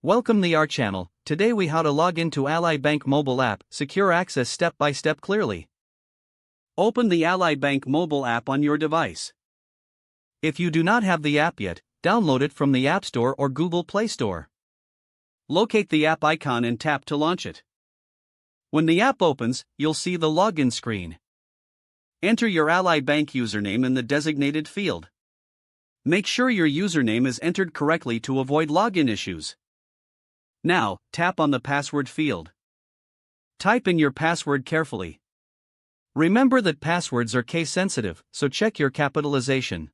Welcome to our channel. Today we how to log into Ally Bank mobile app, secure access step by step clearly. Open the Ally Bank mobile app on your device. If you do not have the app yet, download it from the App Store or Google Play Store. Locate the app icon and tap to launch it. When the app opens, you'll see the login screen. Enter your Ally Bank username in the designated field. Make sure your username is entered correctly to avoid login issues. Now, tap on the password field. Type in your password carefully. Remember that passwords are case sensitive, so check your capitalization.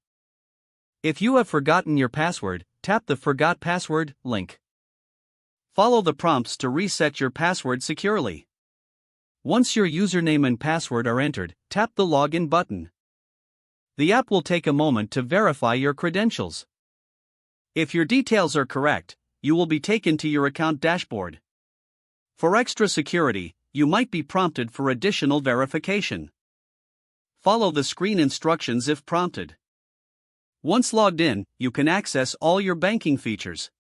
If you have forgotten your password, tap the Forgot Password link. Follow the prompts to reset your password securely. Once your username and password are entered, tap the Login button. The app will take a moment to verify your credentials. If your details are correct, you will be taken to your account dashboard. For extra security, you might be prompted for additional verification. Follow the screen instructions if prompted. Once logged in, you can access all your banking features.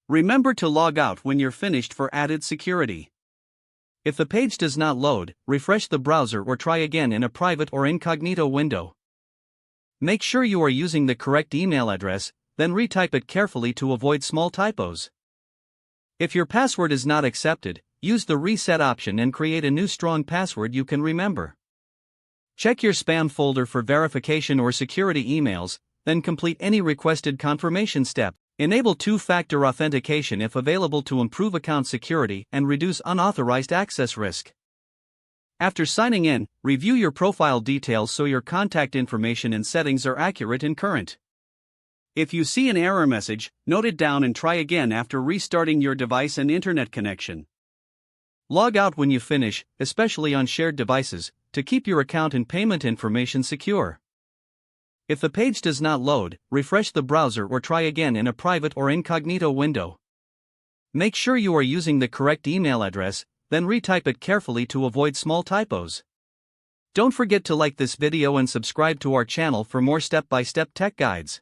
Remember to log out when you're finished for added security. If the page does not load, refresh the browser or try again in a private or incognito window. Make sure you are using the correct email address, then retype it carefully to avoid small typos. If your password is not accepted, use the reset option and create a new strong password you can remember. Check your spam folder for verification or security emails, then complete any requested confirmation step. Enable two-factor authentication if available to improve account security and reduce unauthorized access risk. After signing in, review your profile details so your contact information and settings are accurate and current. If you see an error message, note it down and try again after restarting your device and internet connection. Log out when you finish, especially on shared devices, to keep your account and payment information secure. If the page does not load, refresh the browser or try again in a private or incognito window. Make sure you are using the correct email address, then retype it carefully to avoid small typos. Don't forget to like this video and subscribe to our channel for more step-by-step tech guides.